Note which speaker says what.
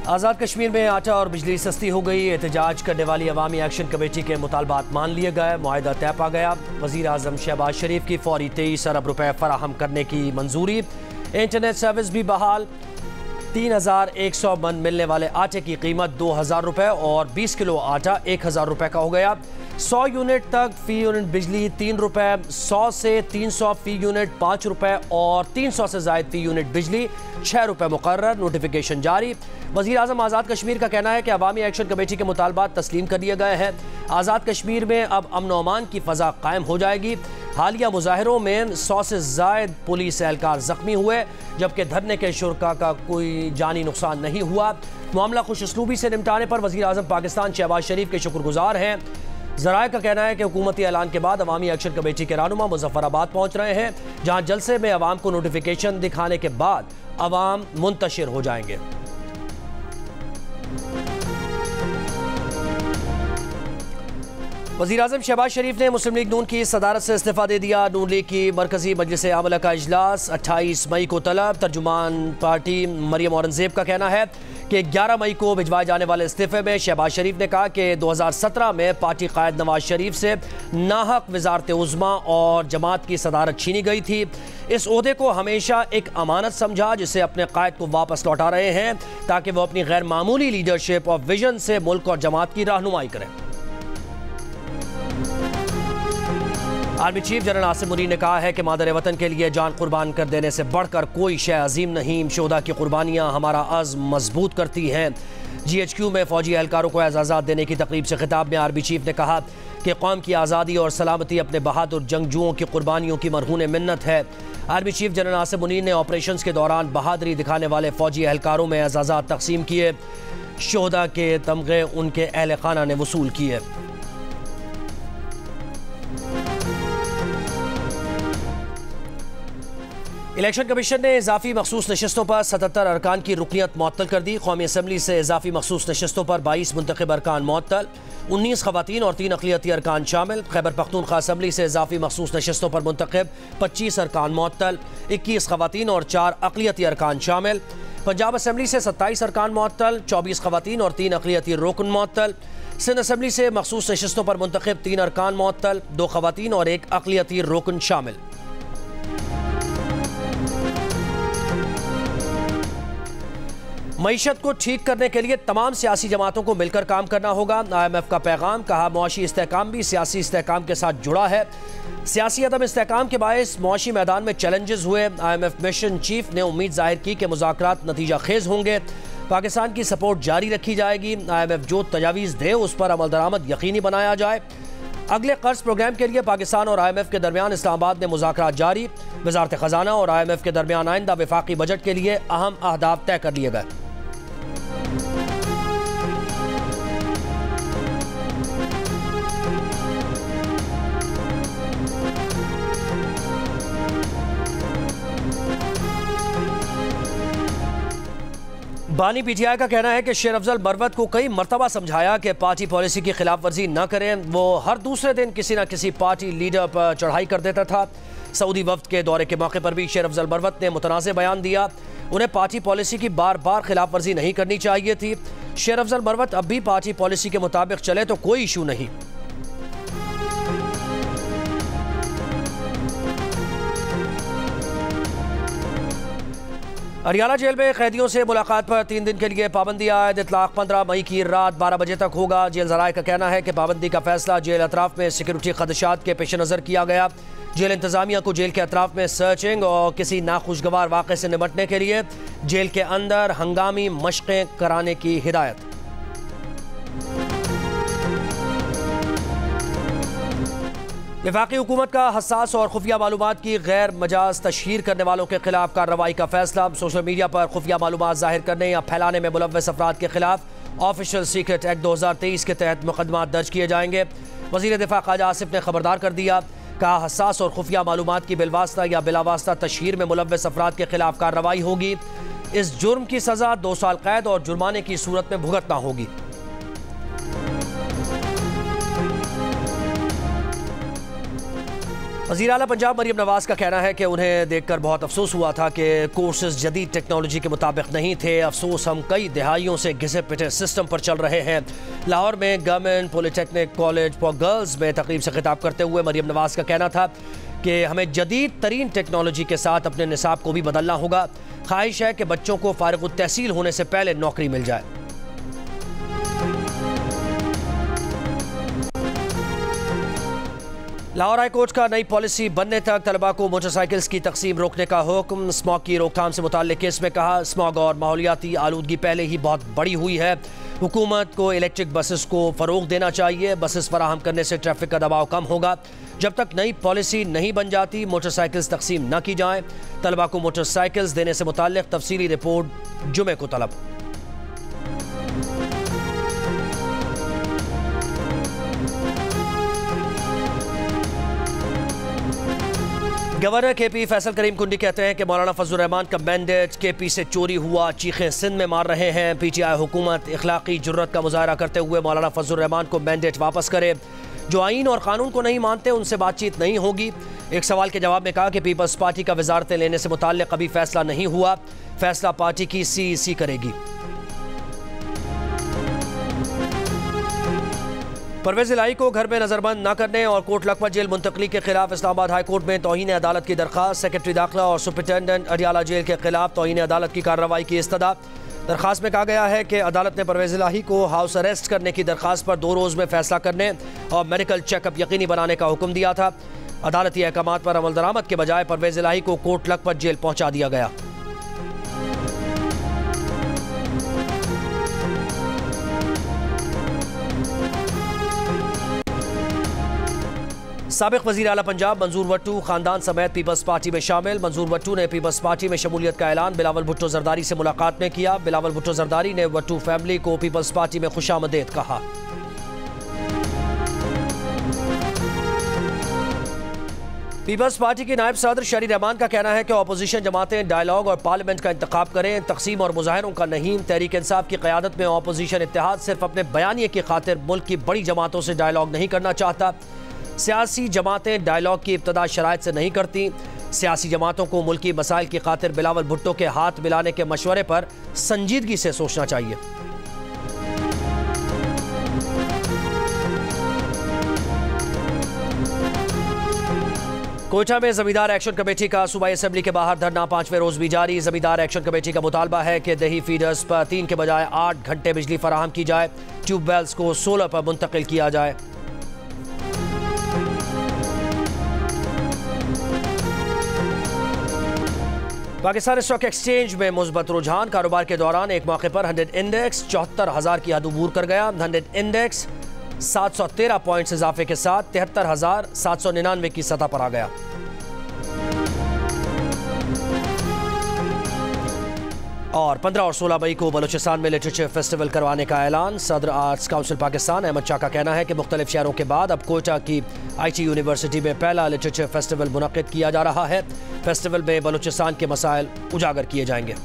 Speaker 1: आज़ाद कश्मीर में आटा और बिजली सस्ती हो गई। एहतजाज करने वाली अवामी एक्शन कमेटी के मुतालबात मान लिए गए। मुआहिदा तय पा गया। वज़ीर आज़म शहबाज शरीफ की फौरी 23 अरब रुपए फराहम करने की मंजूरी। इंटरनेट सर्विस भी बहाल। 3100 मन मिलने वाले आटे की कीमत 2000 रुपए और 20 किलो आटा 1000 रुपए का हो गया। 100 यूनिट तक फी यूनिट बिजली 3 रुपए, 100 से 300 फी यूनिट 5 रुपए और 300 से जायद फी यूनिट बिजली 6 रुपए मुकर्रर। नोटिफिकेशन जारी। वज़ीर आज़म आज़ाद कश्मीर का कहना है कि अवामी एक्शन कमेटी के मुतालबात तस्लीम कर लिए गए हैं। आज़ाद कश्मीर में अब अमन और अमान की फ़ज़ा कायम हो जाएगी। हालिया मुजाहिरों में 100 से जायद पुलिस एहलकार जख्मी हुए, जबकि धरने के शुरका का कोई जानी नुकसान नहीं हुआ। मामला खुश उसलूबी से निपटाने पर वज़ीर आज़म पाकिस्तान शहबाज शरीफ के शुक्रगुजार हैं। ज़राए का कहना है कि हुकूमती ऐलान के बाद अवामी एक्शन कमेटी के रहनुमा मुजफ्फराबाद पहुँच रहे हैं, जहाँ जलसे में अवाम को नोटिफिकेशन दिखाने के बाद अवाम मुंतशिर हो जाएंगे। वज़ीर आज़म शहबाज शरीफ ने मुस्लिम लीग नून की सदारत से इस्तीफ़ा दे दिया। नून लीग की मरकज़ी मजलिस आमला का इजलास 28 मई को तलब। तर्जुमान पार्टी मरियम औरंगज़ेब का कहना है कि 11 मई को भिजवाए जाने वाले इस्तीफ़े में शहबाज शरीफ ने कहा कि 2017 में पार्टी कायद नवाज शरीफ से नाहक वज़ारत उज़्मा और जमात की सदारत छीनी गई थी। इस ओहदे को हमेशा एक अमानत समझा, जिसे अपने कायद को वापस लौटा रहे हैं ताकि वह अपनी गैर मामूली लीडरशिप और विजन से मुल्क और जमात की रहनुमाई करें। Army chief general Asim Munir ने कहा है कि मादर वतन के लिए जान कुर्बान कर देने से बढ़कर कोई शय अजीम नहीं। शोहदा की कुर्बानियाँ हमारा अज़्म मजबूत करती हैं। GHQ में फौजी एहलकारों को एजाज़ात देने की तकरीब से खिताब में आर्मी चीफ ने कहा कि कौम की आज़ादी और सलामती अपने बहादुर जंगजुओं की कुर्बानियों की मरहून मिन्नत है। Army chief general Asim Munir ने ऑपरेशन के दौरान बहादुरी दिखाने वाले फौजी एहलकारों में एजाज़ात तकसीम किए। शोहदा के तमगे उनके अहल खाना ने वसूल किए। इलेक्शन कमीशन ने इजाफी मखसूस नशस्तों पर 77 अरकान की रुकनियत मुअत्तल कर दी। कौमी असम्बली से इजाफी मखसूस नशस्तों पर 22 मुंतखब अरकान मुअत्तल, 19 खवातीन और 3 अक़लियती अरकान शामिल। खैबर पख्तूनख्वा असम्बली से इजाफी मखसूस नशस्तों पर मुंतखब 25 अरकान मुअत्तल, 21 खवातीन और 4 अक़लियती अरकान शामिल। पंजाब असम्बली से 27 अरकान मुअत्तल, 24 खवातीन और 3 अक़लियती रुकन मुअत्तल। सिंध असम्बली से मखसूस नशस्तों पर मुंतखब 3 अरकान मुअत्तल, 2 खवातीन और 1 अक़लियती रुकन शामिल। मईशत को ठीक करने के लिए तमाम सियासी जमातों को मिलकर काम करना होगा। IMF का पैगाम। कहा मुआशी इस्तेहकाम भी सियासी इस्तेहकाम के साथ जुड़ा है। सियासी अदम इस्तेहकाम के बायस मुआशी मैदान में चैलेंजेस हुए। IMF मिशन चीफ ने उम्मीद जाहिर की कि मुज़ाकरात नतीजा खेज होंगे। पाकिस्तान की सपोर्ट जारी रखी जाएगी। IMF जो तजावीज़ दे उस पर अमल दरामद यकीनी बनाया जाए। अगले कर्ज प्रोग्राम के लिए पाकिस्तान और IMF के दरमियान इस्लामाबाद में मुज़ाकरात जारी। वज़ारत ख़जाना और IMF के दरमियान आइंदा वफाकी बजट के लिए अहम अहदाफ तय कर लिए गए। बानी PTI का कहना है कि शेर अफजल बरवत को कई मरतबा समझाया कि पार्टी पॉलिसी की खिलाफ वर्जी न करें। वो हर दूसरे दिन किसी न किसी पार्टी लीडर पर चढ़ाई कर देता था। सऊदी वफ्द के दौरे के मौके पर भी शेर अफजल बरवत ने मुतनाज़ बयान दिया। उन्हें पार्टी पॉलिसी की बार बार खिलाफ वर्जी नहीं करनी चाहिए थी। शेर अफजल बरवत अब भी पार्टी पॉलिसी के मुताबिक चले तो कोई इशू नहीं। हरियाणा जेल में कैदियों से मुलाकात पर 3 दिन के लिए पाबंदी आयद। इतलाक 15 मई की रात 12 बजे तक होगा। जेल ज़राए का कहना है कि पाबंदी का फैसला जेल अतराफ में सिक्योरिटी खदशात के पेश नज़र किया गया। जेल इंतज़ामिया को जेल के अतराफ में सर्चिंग और किसी नाखुशगवार वाक़े से निपटने के लिए जेल के अंदर हंगामी मशक़ें कराने की हिदायत। वफाकी हुकूमत का हसास और खुफिया मालूमात की गैर मजाज तशहीर करने वालों के खिलाफ कार्रवाई का फैसला। सोशल मीडिया पर खुफिया मालूमात जाहिर करने या फैलाने में मुलव्वस अफराद के खिलाफ ऑफिशियल सीक्रेट एक्ट 2023 के तहत मुकदमा दर्ज किए जाएंगे। वज़ीर दिफा ख्वाजा आसिफ ने खबरदार कर दिया। कहा हसास और खुफिया मालूमात की बिलवास्ता या बिलावास्ता तशहीर में मुलव्वस अफराद के खिलाफ कार्रवाई होगी। इस जुर्म की सज़ा 2 साल कैद और जुर्माने की सूरत में भुगतना होगी। वज़ीर आला पंजाब मरियम नवाज का कहना है कि उन्हें देखकर बहुत अफसोस हुआ था कि कोर्सेज जदीद टेक्नोलॉजी के मुताबिक नहीं थे। अफसोस हम कई दिहाइयों से घिसे पिटे सिस्टम पर चल रहे हैं। लाहौर में government polytechnic college for girls में तकरीब से खिताब करते हुए मरियम नवाज का कहना था कि हमें जदीद तरीन टेक्नोलॉजी के साथ अपने निसाब को भी बदलना होगा। ख्वाहिश है कि बच्चों को फारिग तहसील होने से पहले नौकरी मिल जाए। लाहौर हाई कोर्ट का नई पॉलिसी बनने तक तलबा को मोटरसाइकिल्स की तकसीम रोकने का हुक्म। स्मॉग की रोकथाम से मुताल्लिक केस में कहा, स्मॉग और माहौलियाती आलूदगी पहले ही बहुत बड़ी हुई है। हुकूमत को इलेक्ट्रिक बसेस को फ़रोग देना चाहिए। बसेस फराहम करने से ट्रैफिक का दबाव कम होगा। जब तक नई पॉलिसी नहीं बन जाती मोटरसाइकिल्स तकसीम न की जाएँ। तलबा को मोटरसाइकिल्स देने से मुताल्लिक तफसीली रिपोर्ट जुमे को तलब। गवर्नर केपी फैसल करीम कुंडी कहते हैं कि मौलाना फजलुर रहमान का मैंडेट केपी से चोरी हुआ, चीखें सिंध में मार रहे हैं। पीटीआई हुकूमत इखलाकी जुर्रत का मुजाहरा करते हुए मौलाना फजलुर रहमान को मैंडेट वापस करे। जो आईन और कानून को नहीं मानते उनसे बातचीत नहीं होगी। एक सवाल के जवाब में कहा कि पीपल्स पार्टी का वजारतें लेने से मुताल्लिक अभी फैसला नहीं हुआ, फैसला पार्टी की CEC करेगी। परवेज इलाही को घर में नजरबंद न करने और कोट लखपत जेल मुंतकली के खिलाफ इस्लामाबाद हाई कोर्ट में तौहीन अदालत की दरखास्त। सेक्रेटरी दाखिला और सुपरिटेंडेंट अडियाला जेल के खिलाफ तौहीन अदालत की कार्रवाई की इस्तदा। दरखास्त में कहा गया है कि अदालत ने परवेज इलाही को हाउस अरेस्ट करने की दरखास्त पर 2 रोज़ में फैसला करने और मेडिकल चेकअप यकीनी बनाने का हुक्म दिया था। अदालती अहकामात पर अमल दरामद के बजाय परवेज इलाही को कोट लखपत जेल पहुंचा दिया गया। साबिक वज़ीर आला पंजाब मंजूर वट्टू खानदान समेत पीपल्स पार्टी में शामिल। मंजूर वट्टू ने पीपल्स पार्टी में शमूलियत का ऐलान बिलावल भुट्टो जरदारी से मुलाकात में किया। बिलावल भुट्टो जरदारी ने वट्टू फैमिली को पीपल्स पार्टी में खुशामदीद कहा। पीपल्स पार्टी के नायब सदर शरी रहमान का कहना है कि अपोजिशन जमातें डायलॉग और पार्लियामेंट का इंतखाब करें, तकसीम और मुजाहरों का नहीं। तहरीक इंसाफ की क़यादत में अपोजिशन इत्तेहाद सिर्फ अपने बयानिए की खातिर मुल्क की बड़ी जमातों से डायलॉग नहीं करना चाहता। सियासी जमातें डायलॉग की इब्तदा शराइत से नहीं करती। सियासी जमातों को मुल्की मसाइल की खातिर बिलावल भुट्टो के हाथ मिलाने के मशवरे पर संजीदगी से सोचना चाहिए। कोयटा में जमींदार एक्शन कमेटी का सूबाई असेंबली के बाहर धरना 5वें रोज भी जारी। जमींदार एक्शन कमेटी का मुतालबा है कि दही फीडर्स पर 3 के बजाय 8 घंटे बिजली फराहम की जाए। ट्यूबवेल्स को सोलर पर मुंतकिल किया जाए। पाकिस्तान स्टॉक एक्सचेंज में मुस्बत रुझान। कारोबार के दौरान एक मौके पर 100 इंडेक्स 74,000 की हद अबूर कर गया। 100 इंडेक्स 713 पॉइंट्स इजाफे के साथ 73,799 की सतह पर आ गया। और 15 और 16 मई को बलूचिस्तान में लिटरेचर फेस्टिवल करवाने का ऐलान। सदर आर्ट्स काउंसिल पाकिस्तान अहमद शाह का कहना है कि मुख्तलिफ शहरों के बाद अब कोयटा की IT यूनिवर्सिटी में पहला लिटरेचर फेस्टिवल मुनक्किद किया जा रहा है। फेस्टिवल में बलूचिस्तान के मसाइल उजागर किए जाएंगे।